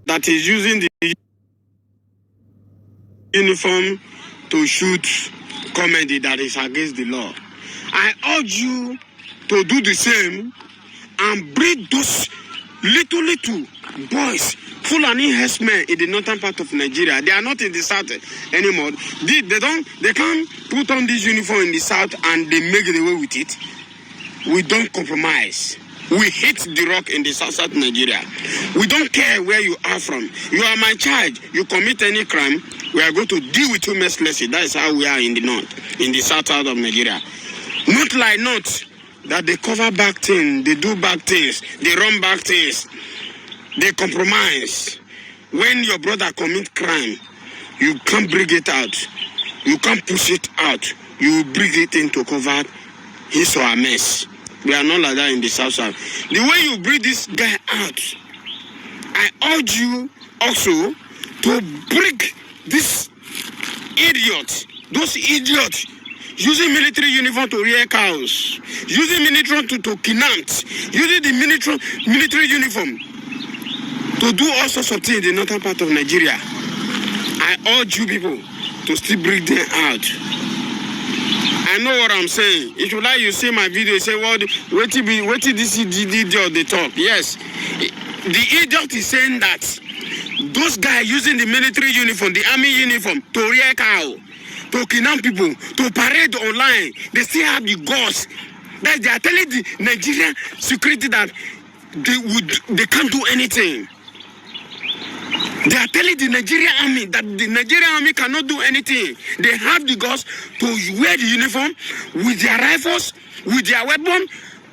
that is using the uniform to shoot comedy that is against the law. I urge you to do the same and bring those little boys, Fulani herdsmen in the northern part of Nigeria. They are not in the south anymore. They can't put on this uniform in the south and they make it away with it. We don't compromise. We hit the rock in the south Nigeria. We don't care where you are from. You are my child. You commit any crime, we are going to deal with you mercilessly. That is how we are in the north, in the south of Nigeria. Not like not that they cover back things, they do back things, they run back things, they compromise. When your brother commit crime, you can't bring it out. You can't push it out. You bring it in to cover his or her mess. We are not like that in the south. The way you bring this guy out, I urge you also to bring this idiot, those idiots using military uniform to rear cows, using military to kidnap, using the military uniform to do all sorts of things in the northern part of Nigeria. I urge you people to still bring them out. I know what I'm saying. If you like, you see my video, you say, well, wait till this idiot they talk. Yes, the idiot is saying that those guys using the military uniform, the army uniform, to rear cow, to kidnap people, to parade online, they still have the guts. That they are telling the Nigerian security that they can't do anything. They are telling the Nigerian army that the Nigerian army cannot do anything. They have the guts to wear the uniform with their rifles, with their weapon,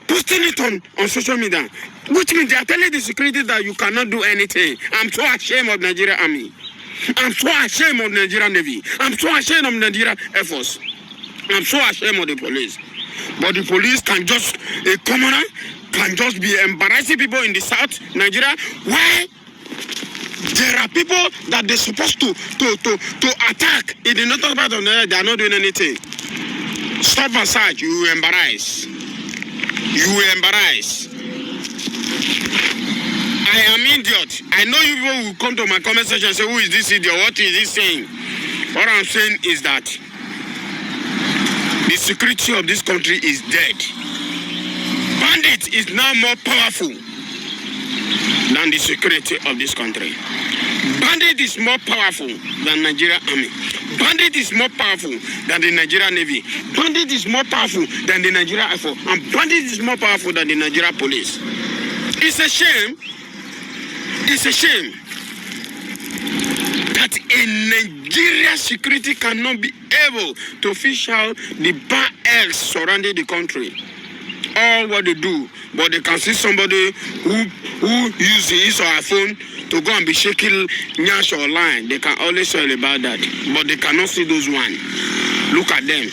posting it on social media. Which means they are telling the security that you cannot do anything. I'm so ashamed of Nigerian army. I'm so ashamed of Nigerian Navy. I'm so ashamed of Nigerian Air Force. I'm so ashamed of the police. But the police can just, a commoner, can just be embarrassing people in the south Nigeria. Why? There are people that they're supposed to attack in the northern part of Nigeria. They are not doing anything. Stop aside. You will embarrass. You will embarrass. I am idiot. I know you people will come to my comment section and say, who is this idiot? What is he saying? What I'm saying is that the security of this country is dead. Bandit is now more powerful than the security of this country. Bandit is more powerful than Nigerian army. Bandit is more powerful than the Nigerian Navy. Bandit is more powerful than the Nigerian Air Force. And bandit is more powerful than the Nigerian police. It's a shame. It's a shame that a Nigerian security cannot be able to fish out the bad eggs surrounding the country. All what they do, but they can see somebody who uses his or her phone to go and be shaking nyash online. They can always tell about that, but they cannot see those one. Look at them.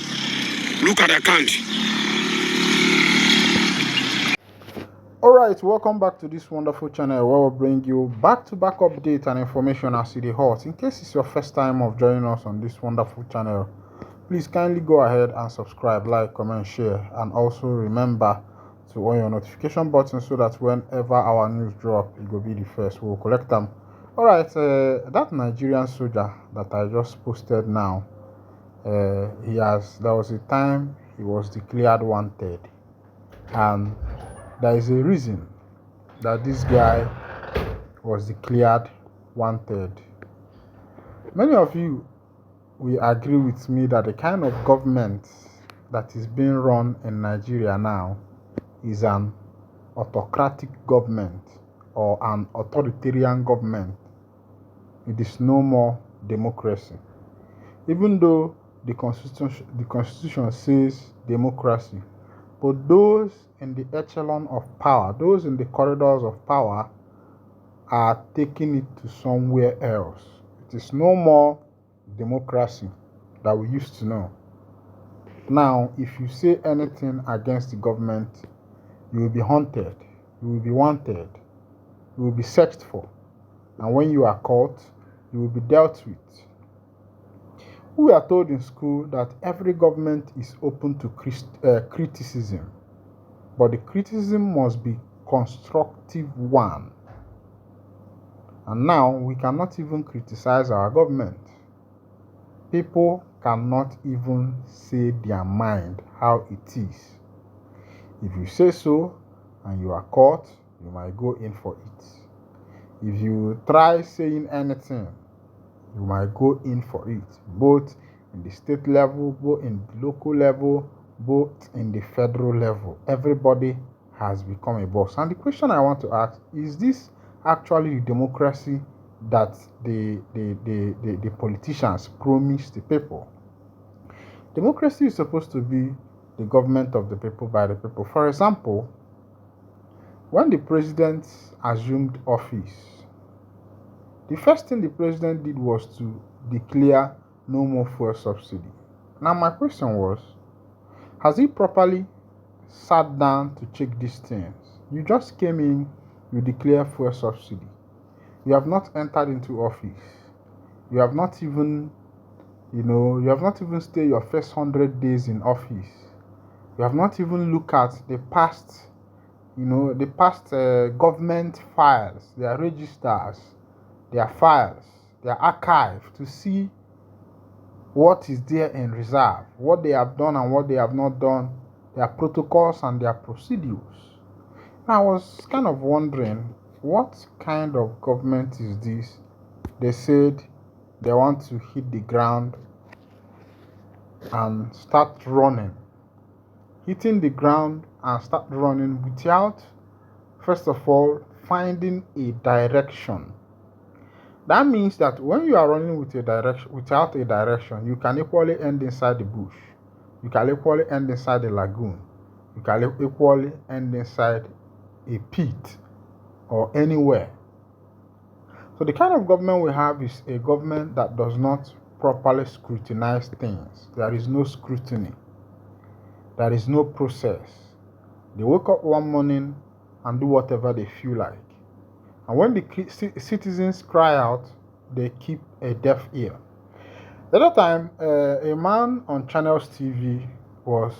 Look at the account. Alright, welcome back to this wonderful channel where we'll bring you back-to-back updates and information as it is hot. In case it's your first time of joining us on this wonderful channel, please kindly go ahead and subscribe, like, comment, share, and also remember to on your notification button so that whenever our news drop, it will be the first. We'll collect them. Alright, that Nigerian soldier that I just posted now, there was a time he was declared wanted, and there is a reason that this guy was declared wanted. Many of you will agree with me that the kind of government that is being run in Nigeria now is an autocratic government or an authoritarian government. It is no more democracy. Even though the constitution says democracy, but those in the echelon of power, those in the corridors of power, are taking it to somewhere else. It is no more democracy that we used to know. Now, if you say anything against the government, you will be hunted, you will be wanted, you will be searched for, and when you are caught, you will be dealt with. We are told in school that every government is open to criticism, but the criticism must be constructive one. And now we cannot even criticize our government. People cannot even say their mind how it is. If you say so and you are caught, you might go in for it. If you try saying anything, you might go in for it, both in the state level, both in the local level, both in the federal level. Everybody has become a boss. And the question I want to ask is this actually the democracy that the politicians promise the people? Democracy is supposed to be the government of the people by the people. For example, when the president assumed office, the first thing the president did was to declare no more fuel subsidy. Now, my question was, has he properly sat down to check these things? You just came in, you declare fuel subsidy. You have not entered into office. You have not even, you have not even stayed your first 100 days in office. You have not even looked at the past, government files, their registers, their files, their archive to see what is there in reserve, what they have done and what they have not done, their protocols and their procedures. I was kind of wondering, what kind of government is this? They said they want to hit the ground and start running. Hitting the ground and start running without, first of all, finding a direction. That means that when you are running with a direction, without a direction, you can equally end inside the bush. You can equally end inside the lagoon. You can equally end inside a pit or anywhere. So the kind of government we have is a government that does not properly scrutinize things. There is no scrutiny. There is no process. They wake up one morning and do whatever they feel like. And when the citizens cry out, they keep a deaf ear. The other time, a man on Channels TV was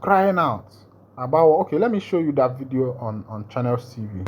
crying out about, okay, let me show you that video on Channels TV.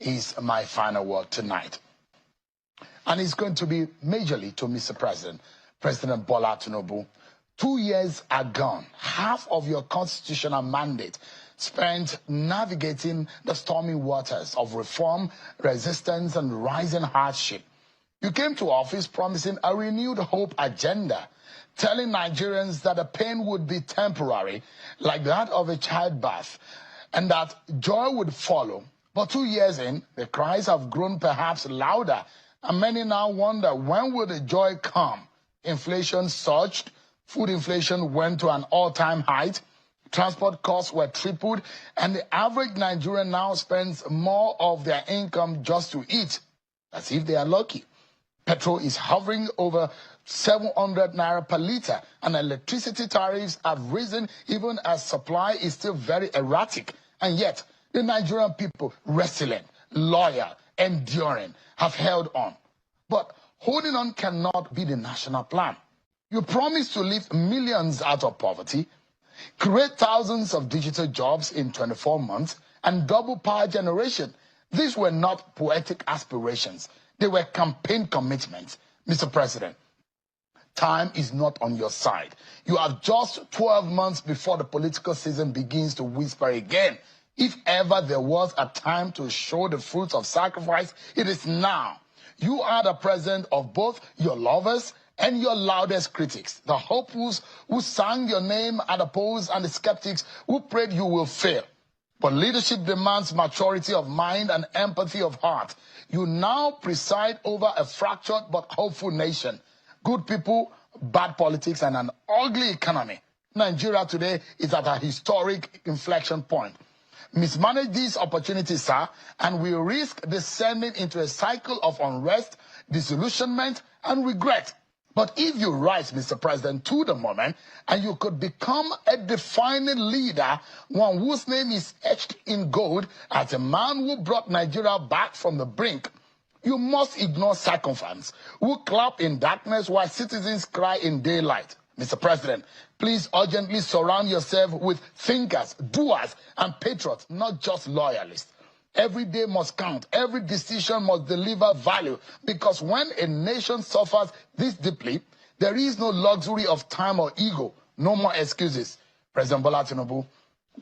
is my final word tonight. And it's going to be majorly to Mr. President, President Bola Tinubu. 2 years are gone. Half of your constitutional mandate spent navigating the stormy waters of reform, resistance, and rising hardship. You came to office promising a renewed hope agenda, telling Nigerians that the pain would be temporary, like that of a childbirth, and that joy would follow. But 2 years in, the cries have grown perhaps louder, and many now wonder, when will the joy come? Inflation surged, food inflation went to an all-time height, transport costs were tripled, and the average Nigerian now spends more of their income just to eat, as if they are lucky. Petrol is hovering over 700 naira per litre, and electricity tariffs have risen even as supply is still very erratic. And yet, the Nigerian people, resilient, loyal, enduring, have held on. But holding on cannot be the national plan. You promised to lift millions out of poverty, create thousands of digital jobs in 24 months, and double power generation. These were not poetic aspirations. They were campaign commitments. Mr. President, time is not on your side. You have just 12 months before the political season begins to whisper again. If ever there was a time to show the fruits of sacrifice, it is now. You are the president of both your lovers and your loudest critics, the hopefuls who sang your name at the polls and the skeptics who prayed you will fail. But leadership demands maturity of mind and empathy of heart. You now preside over a fractured but hopeful nation. Good people, bad politics, and an ugly economy. Nigeria today is at a historic inflection point. Mismanage these opportunities, sir, and we risk descending into a cycle of unrest, disillusionment, and regret. But if you rise, Mr. President, to the moment, and you could become a defining leader, one whose name is etched in gold as a man who brought Nigeria back from the brink, you must ignore sycophants who clap in darkness while citizens cry in daylight. Mr. President, please urgently surround yourself with thinkers, doers, and patriots, not just loyalists. Every day must count. Every decision must deliver value. Because when a nation suffers this deeply, there is no luxury of time or ego. No more excuses. President Bola Tinubu,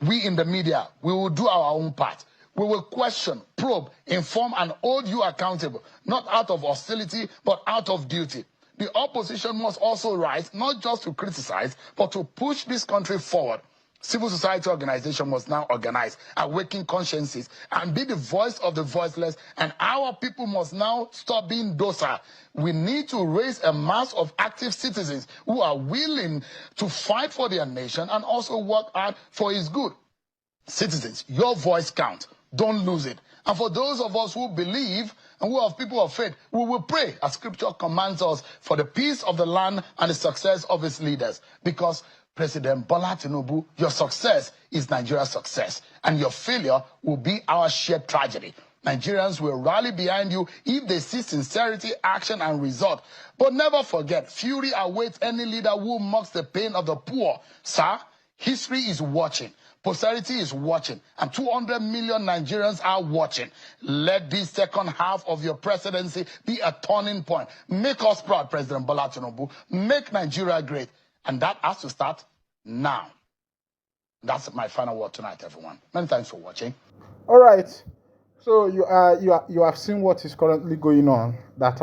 we in the media, we will do our own part. We will question, probe, inform, and hold you accountable, not out of hostility, but out of duty. The opposition must also rise, not just to criticize, but to push this country forward. Civil society organization must now organize, awaken consciences, and be the voice of the voiceless, and our people must now stop being docile. We need to raise a mass of active citizens who are willing to fight for their nation and also work hard for its good. Citizens, your voice counts. Don't lose it. And for those of us who believe and who are people of faith, we will pray as scripture commands us for the peace of the land and the success of its leaders. Because President Bola Tinubu, your success is Nigeria's success, and your failure will be our shared tragedy. Nigerians will rally behind you if they see sincerity, action, and result. But never forget, fury awaits any leader who mocks the pain of the poor. Sir, history is watching. Posterity is watching, and 200 million Nigerians are watching. Let this second half of your presidency be a turning point. Make us proud, President Bola Tinubu. Make Nigeria great. And that has to start now. That's my final word tonight, everyone. Many thanks for watching. All right. So you have seen what is currently going on. That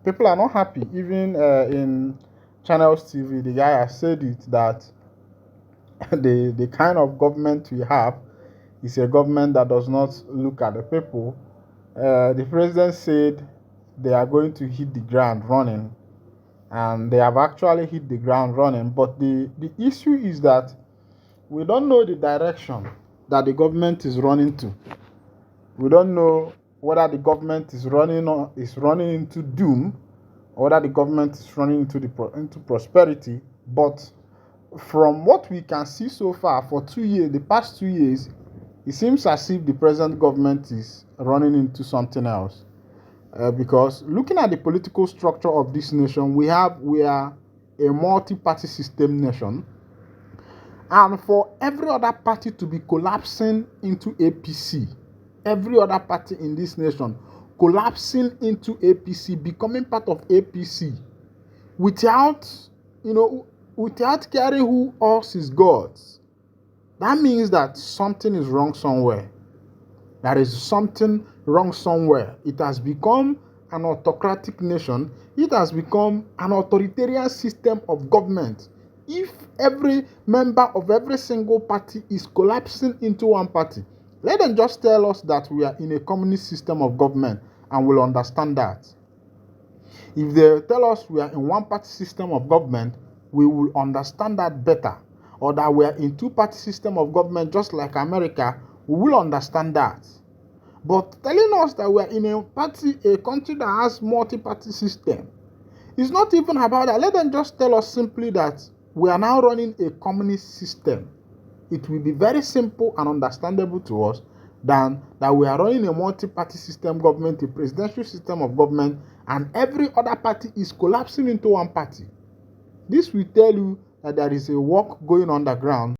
people are not happy. Even in Channels TV, the guy has said it that the kind of government we have is a government that does not look at the people. The president said they are going to hit the ground running, and they have actually hit the ground running. But the issue is that we don't know the direction that the government is running to. We don't know whether the government is running into doom, or whether the government is running into prosperity. But from what we can see so far for 2 years, the past 2 years, it seems as if the present government is running into something else. Because looking at the political structure of this nation, we are a multi-party system nation, and for every other party to be collapsing into APC, every other party in this nation collapsing into APC, becoming part of APC, without caring who else is God. That means that something is wrong somewhere. There is something wrong somewhere. It has become an autocratic nation. It has become an authoritarian system of government. If every member of every single party is collapsing into one party, let them just tell us that we are in a communist system of government and we'll understand that. If they tell us we are in one-party system of government, we will understand that better. Or that we are in two-party system of government just like America, we will understand that. But telling us that we are in a country that has multi-party system, it's not even about that. Let them just tell us simply that we are now running a communist system. It will be very simple and understandable to us than that we are running a multi-party system government, a presidential system of government, and every other party is collapsing into one party. This will tell you that there is a work going on the ground